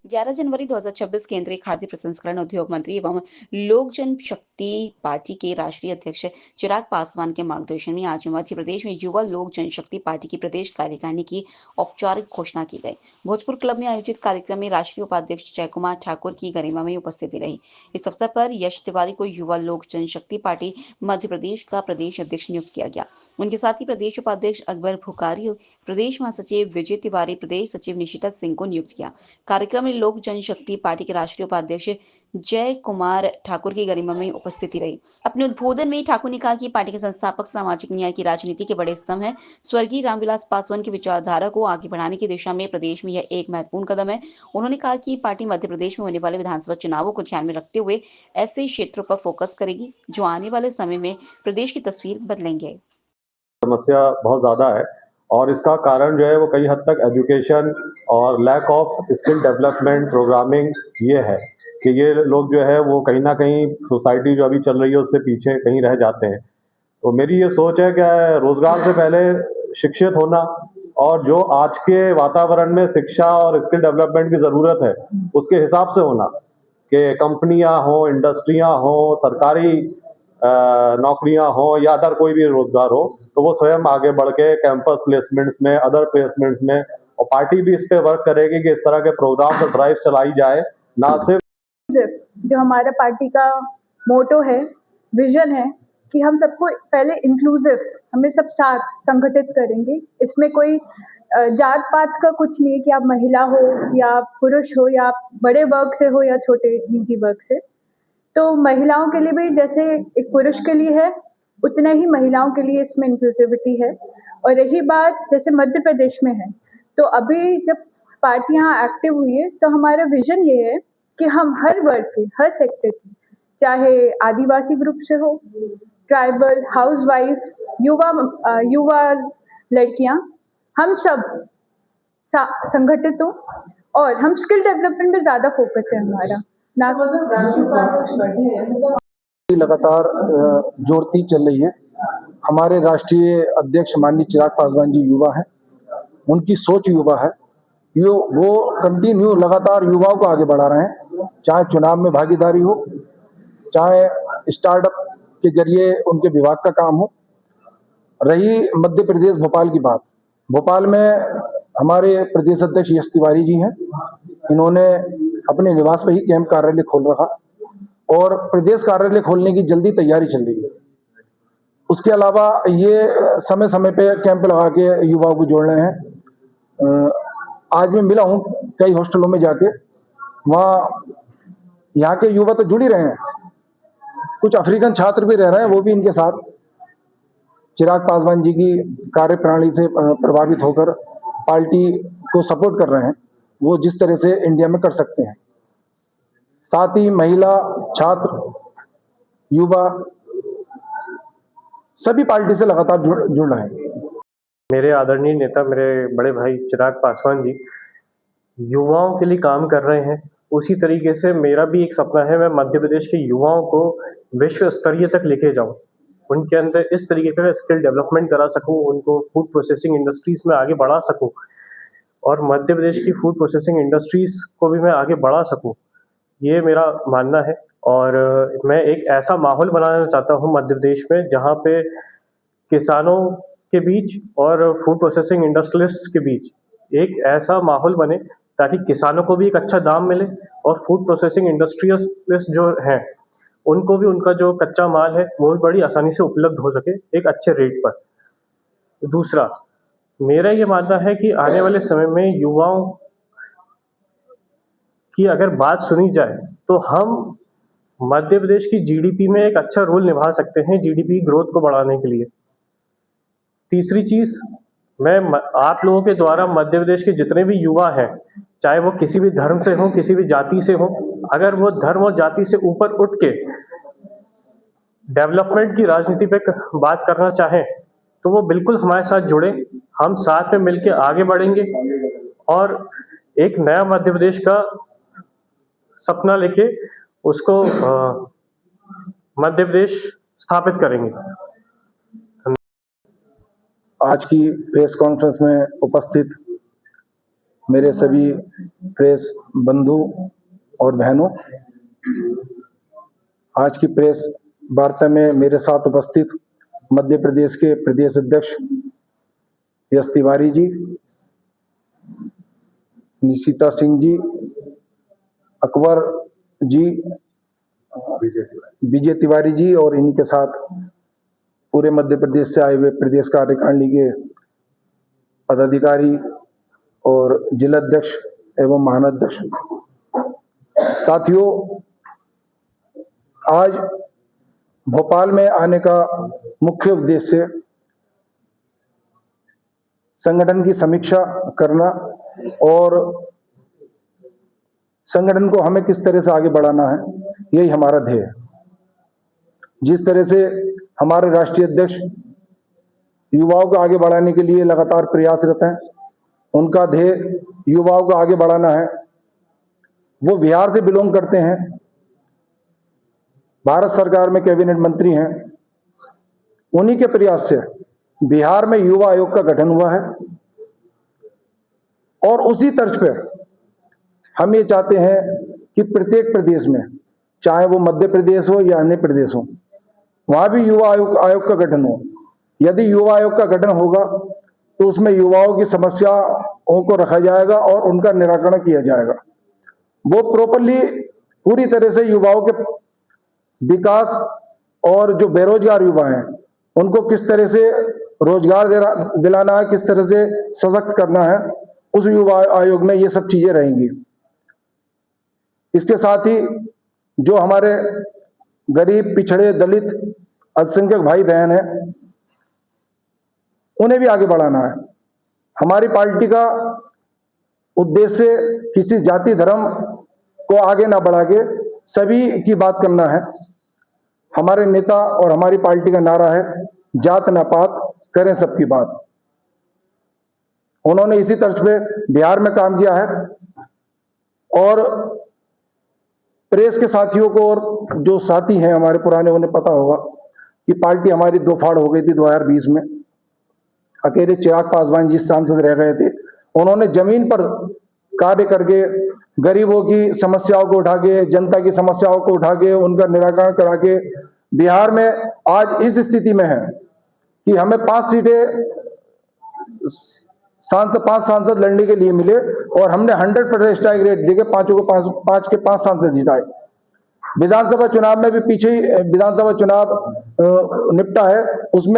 11 जनवरी 2026 केंद्रीय खाद्य प्रसंस्करण उद्योग मंत्री एवं लोक जनशक्ति पार्टी के राष्ट्रीय अध्यक्ष चिराग पासवान के मार्गदर्शन में आज मध्य प्रदेश में युवा लोक जनशक्ति पार्टी की प्रदेश कार्यकारिणी की औपचारिक घोषणा की गई। भोजपुर क्लब में आयोजित कार्यक्रम में राष्ट्रीय उपाध्यक्ष जय कुमार ठाकुर की गरिमा में उपस्थिति रही। इस अवसर पर यश तिवारी को युवा लोक जनशक्ति पार्टी मध्य प्रदेश का प्रदेश अध्यक्ष नियुक्त किया गया। उनके साथ ही प्रदेश उपाध्यक्ष अकबर भुखारी, प्रदेश महासचिव विजय तिवारी, प्रदेश सचिव निशिता सिंह को नियुक्त किया। कार्यक्रम में लोक जनशक्ति पार्टी के राष्ट्रीय उपाध्यक्ष जय कुमार ठाकुर की गरिमा में उपस्थिति रही। अपने उद्बोधन में ठाकुर ने कहा कि पार्टी के संस्थापक सामाजिक न्याय की राजनीति के बड़े स्तंभ हैं। स्वर्गीय रामविलास पासवान की विचारधारा को आगे बढ़ाने की दिशा में प्रदेश में यह एक महत्वपूर्ण कदम है। उन्होंने कहा कि पार्टी मध्य प्रदेश में होने वाले विधानसभा चुनावों को ध्यान में रखते हुए ऐसे क्षेत्रों पर फोकस करेगी जो आने वाले समय में प्रदेश की तस्वीर बदलेंगे। समस्या बहुत ज़्यादा है और इसका कारण जो है वो कई हद तक एजुकेशन और lack of skill development programming ये है कि ये लोग जो है वो कहीं ना कहीं सोसाइटी जो अभी चल रही है उससे पीछे कहीं रह जाते हैं। तो मेरी ये सोच है कि रोज़गार से पहले शिक्षित होना और जो आज के वातावरण में शिक्षा और स्किल डेवलपमेंट की ज़रूरत है उसके हिसाब से होना कि कंपनियां हों, इंडस्ट्रियां हों, सरकारी नौकरियां हो या अदर कोई भी रोजगार हो तो वो स्वयं आगे बढ़ के कैंपस प्लेसमेंट्स में, अदर प्लेसमेंट्स में, और पार्टी भी इस पे वर्क करेगी कि इस तरह के प्रोग्राम और ड्राइव चलाई जाए। ना सिर्फ जो हमारा पार्टी का मोटो है, विजन है कि हम सबको पहले इंक्लूसिव, हमें सब साथ संगठित करेंगे। इसमें कोई जात पात का कुछ नहीं है कि आप महिला हो या पुरुष हो या आप बड़े वर्ग से हो या छोटे निजी वर्ग से। तो महिलाओं के लिए भी जैसे एक पुरुष के लिए है उतना ही महिलाओं के लिए इसमें इंक्लूसिविटी है। और रही बात जैसे मध्य प्रदेश में है, तो अभी जब पार्टियां एक्टिव हुई है तो हमारा विजन ये है कि हम हर वर्ग के, हर सेक्टर की, चाहे आदिवासी ग्रुप से हो, ट्राइबल, हाउसवाइफ, युवा लड़कियां, हम सब संगठित हो और हम स्किल डेवलपमेंट में ज्यादा फोकस है हमारा। लगातार जोड़ती चल रही है। हमारे राष्ट्रीय अध्यक्ष माननीय चिराग पासवान जी युवा हैं, उनकी सोच युवा है। वो कंटिन्यू लगातार युवाओं को आगे बढ़ा रहे हैं, चाहे चुनाव में भागीदारी हो, चाहे स्टार्टअप के जरिए उनके विभाग का काम हो। रही मध्य प्रदेश भोपाल की बात, भोपाल में हमारे प्रदेश अध्यक्ष यश तिवारी जी हैं, इन्होंने अपने निवास पर ही कैंप कार्यालय खोल रखा और प्रदेश कार्यालय खोलने की जल्दी तैयारी चल रही है। उसके अलावा ये समय समय पे कैंप लगा के युवाओं को जोड़ रहे हैं। आज मैं मिला हूँ कई हॉस्टलों में जाके, वहाँ यहाँ के युवा तो जुड़ ही रहे हैं, कुछ अफ्रीकन छात्र भी रह रहे हैं, वो भी इनके साथ चिराग पासवान जी की कार्यप्रणाली से प्रभावित होकर पार्टी को सपोर्ट कर रहे हैं, वो जिस तरह से इंडिया में कर सकते हैं। साथ ही महिला, छात्र, युवा सभी पार्टी से लगातार जुड़ रहे हैं। मेरे आदरणीय नेता, मेरे बड़े भाई चिराग पासवान जी युवाओं के लिए काम कर रहे हैं। उसी तरीके से मेरा भी एक सपना है, मैं मध्य प्रदेश के युवाओं को विश्व स्तरीय तक लेके जाऊं, उनके अंदर इस तरीके का स्किल डेवलपमेंट करा सकूं, उनको फूड प्रोसेसिंग इंडस्ट्रीज में आगे बढ़ा सकूं और मध्य प्रदेश की फूड प्रोसेसिंग इंडस्ट्रीज को भी मैं आगे बढ़ा सकूं, ये मेरा मानना है। और मैं एक ऐसा माहौल बनाना चाहता हूं मध्य प्रदेश में जहां पे किसानों के बीच और फूड प्रोसेसिंग इंडस्ट्रियलिस्ट्स के बीच एक ऐसा माहौल बने ताकि किसानों को भी एक अच्छा दाम मिले और फूड प्रोसेसिंग इंडस्ट्रियलिस्ट जो हैं उनको भी उनका जो कच्चा माल है वो भी बड़ी आसानी से उपलब्ध हो सके एक अच्छे रेट पर। दूसरा, मेरा ये मानना है कि आने वाले समय में युवाओं की अगर बात सुनी जाए तो हम मध्य प्रदेश की जीडीपी में एक अच्छा रोल निभा सकते हैं जीडीपी ग्रोथ को बढ़ाने के लिए। तीसरी चीज़, मैं आप लोगों के द्वारा मध्य प्रदेश के जितने भी युवा हैं, चाहे वो किसी भी धर्म से हों, किसी भी जाति से हों, अगर वो धर्म और जाति से ऊपर उठ के डेवलपमेंट की राजनीति पे बात करना चाहें तो वो बिल्कुल हमारे साथ जुड़े, हम साथ में मिलकर आगे बढ़ेंगे और एक नया मध्य प्रदेश का सपना लेके उसको मध्य प्रदेश स्थापित करेंगे। आज की प्रेस कॉन्फ्रेंस में उपस्थित मेरे सभी प्रेस बंधु और बहनों, आज की प्रेस वार्ता में मेरे साथ उपस्थित मध्य प्रदेश के प्रदेश अध्यक्ष यश तिवारी जी, निशिता सिंह जी, अकबर जी, विजय तिवारी जी और इन्हीं के साथ पूरे मध्य प्रदेश से आए हुए प्रदेश कार्यकारिणी के पदाधिकारी और जिला अध्यक्ष एवं महानाध्यक्ष। साथियों, आज भोपाल में आने का मुख्य उद्देश्य संगठन की समीक्षा करना और संगठन को हमें किस तरह से आगे बढ़ाना है, यही हमारा ध्येय है। जिस तरह से हमारे राष्ट्रीय अध्यक्ष युवाओं को आगे बढ़ाने के लिए लगातार प्रयासरत हैं, उनका ध्येय युवाओं को आगे बढ़ाना है। वो बिहार से बिलोंग करते हैं, भारत सरकार में कैबिनेट मंत्री हैं। उन्हीं के प्रयास से बिहार में युवा आयोग का गठन हुआ है और उसी तर्ज पे हम ये चाहते हैं कि प्रत्येक प्रदेश में, चाहे वो मध्य प्रदेश हो या अन्य प्रदेश हो, वहां भी युवा आयोग का गठन हो। यदि युवा आयोग का गठन होगा तो उसमें युवाओं की समस्याओं को रखा जाएगा और उनका निराकरण किया जाएगा। वो प्रॉपरली पूरी तरह से युवाओं के विकास और जो बेरोजगार युवा हैं उनको किस तरह से रोजगार दिलाना है, किस तरह से सशक्त करना है, उस युवा आयोग में ये सब चीजें रहेंगी। इसके साथ ही जो हमारे गरीब, पिछड़े, दलित, अल्पसंख्यक भाई बहन हैं, उन्हें भी आगे बढ़ाना है। हमारी पार्टी का उद्देश्य किसी जाति धर्म को आगे ना बढ़ा के सभी की बात करना है। हमारे नेता और हमारी पार्टी का नारा है, जात ना पात, करें सबकी बात। उन्होंने इसी तर्ज पे बिहार में काम किया है और प्रेस के साथियों को और जो साथी हैं हमारे पुराने, उन्हें पता होगा कि पार्टी हमारी दो फाड़ हो गई थी 2020 में। अकेले चिराग पासवान जी सांसद रह गए थे। उन्होंने जमीन पर कार्य करके गरीबों की समस्याओं को उठा के, जनता की समस्याओं को उठा के, उनका निराकरण करा के बिहार में आज इस स्थिति में है कि हमें 5 सीटें पांच सांसद लड़ने के लिए मिले और हमने 100% स्ट्राइक रेट देके 5 के 5 सांसद जिताए। विधानसभा चुनाव में भी पीछे ही विधानसभा चुनाव निपटा है, उसमें